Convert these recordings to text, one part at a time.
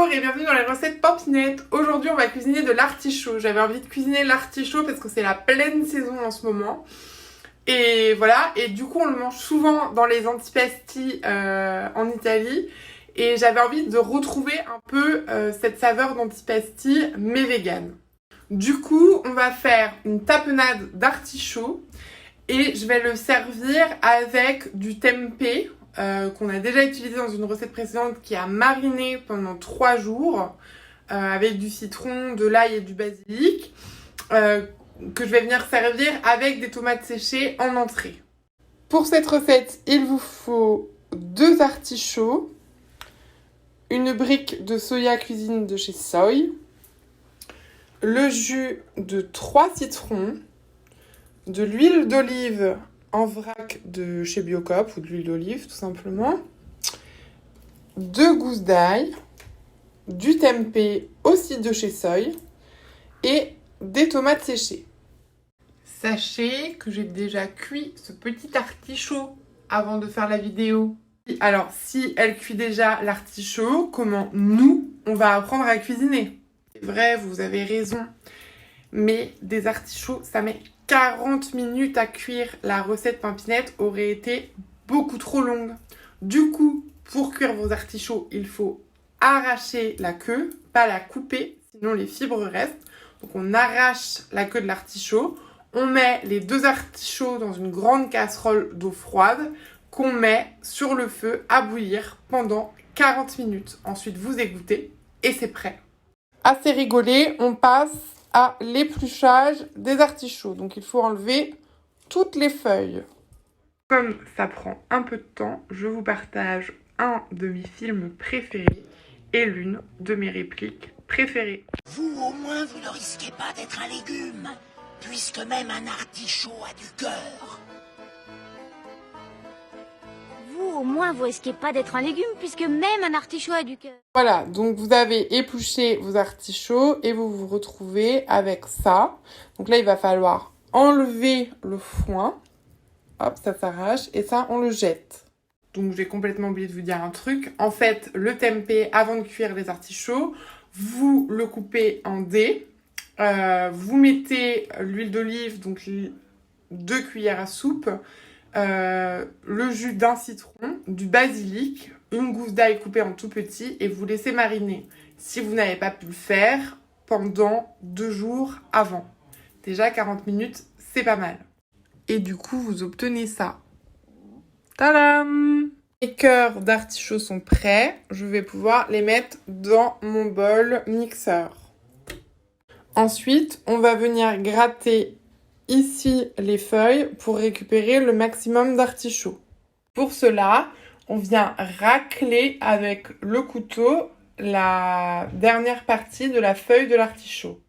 Bonjour et bienvenue dans les recettes Pampinette. Aujourd'hui on va cuisiner de l'artichaut. J'avais envie de cuisiner l'artichaut parce que c'est la pleine saison en ce moment. Et voilà, et du coup on le mange souvent dans les antipasti en Italie. Et j'avais envie de retrouver un peu cette saveur d'antipasti mais vegan. Du coup on va faire une tapenade d'artichaut et je vais le servir avec du tempeh. Qu'on a déjà utilisé dans une recette précédente qui a mariné pendant 3 jours avec du citron, de l'ail et du basilic que je vais venir servir avec des tomates séchées en entrée. Pour cette recette, il vous faut 2 artichauts, une brique de soya cuisine de chez Soy, le jus de 3 citrons, de l'huile d'olive en vrac de chez Biocoop ou de l'huile d'olive tout simplement, 2 gousses d'ail, du tempeh aussi de chez Soy et des tomates séchées. Sachez que j'ai déjà cuit ce petit artichaut avant de faire la vidéo. Alors si elle cuit déjà l'artichaut, comment nous on va apprendre à cuisiner? C'est vrai, vous avez raison, mais des artichauts ça met 40 minutes à cuire. La recette Pampinette aurait été beaucoup trop longue. Du coup, pour cuire vos artichauts, il faut arracher la queue, pas la couper, sinon les fibres restent. Donc on arrache la queue de l'artichaut, on met les 2 artichauts dans une grande casserole d'eau froide qu'on met sur le feu à bouillir pendant 40 minutes. Ensuite, vous égouttez et c'est prêt. Assez rigolé, on passe à l'épluchage des artichauts. Donc il faut enlever toutes les feuilles. Comme ça prend un peu de temps, je vous partage un de mes films préférés et l'une de mes répliques préférées. Vous, au moins, vous ne risquez pas d'être un légume, puisque même un artichaut a du cœur. Vous, au moins, vous risquez pas d'être un légume, puisque même un artichaut a du cœur. Voilà, donc vous avez épluché vos artichauts et vous vous retrouvez avec ça. Donc là, il va falloir enlever le foin. Hop, ça s'arrache et ça, on le jette. Donc j'ai complètement oublié de vous dire un truc. En fait, le tempeh, avant de cuire les artichauts, vous le coupez en dés. Vous mettez l'huile d'olive, donc 2 cuillères à soupe, le jus d'un citron, du basilic, une gousse d'ail coupée en tout petit et vous laissez mariner. Si vous n'avez pas pu le faire pendant 2 jours avant. Déjà 40 minutes, c'est pas mal. Et du coup, vous obtenez ça. Tadam! Les cœurs d'artichaut sont prêts. Je vais pouvoir les mettre dans mon bol mixeur. Ensuite, on va venir gratter ici les feuilles pour récupérer le maximum d'artichaut. Pour cela, on vient racler avec le couteau la dernière partie de la feuille de l'artichaut.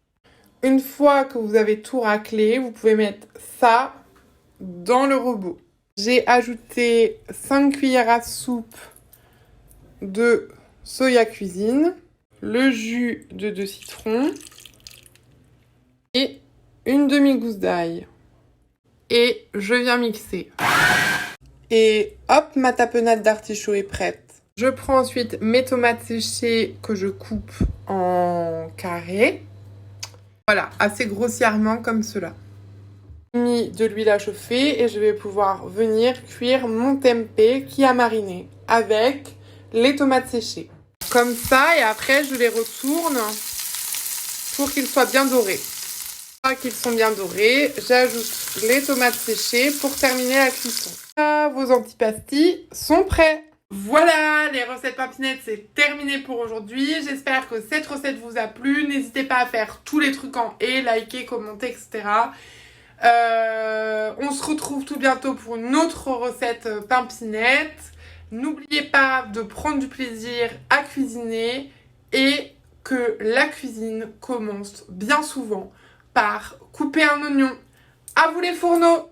Une fois que vous avez tout raclé, vous pouvez mettre ça dans le robot. J'ai ajouté 5 cuillères à soupe de soya cuisine, le jus de 2 citrons et une demi-gousse d'ail. Et je viens mixer. Et hop, ma tapenade d'artichaut est prête. Je prends ensuite mes tomates séchées que je coupe en carrés. Voilà, assez grossièrement comme cela. J'ai mis de l'huile à chauffer et je vais pouvoir venir cuire mon tempeh qui a mariné avec les tomates séchées. Comme ça, et après je les retourne pour qu'ils soient bien dorés. Une fois qu'ils sont bien dorés, j'ajoute les tomates séchées pour terminer la cuisson. Là, vos antipastis sont prêts. Voilà, les recettes Pampinette, c'est terminé pour aujourd'hui. J'espère que cette recette vous a plu. N'hésitez pas à faire tous les trucs en et, liker, commenter, etc. On se retrouve tout bientôt pour une autre recette Pampinette. N'oubliez pas de prendre du plaisir à cuisiner et que la cuisine commence bien souvent par couper un oignon. À vous les fourneaux!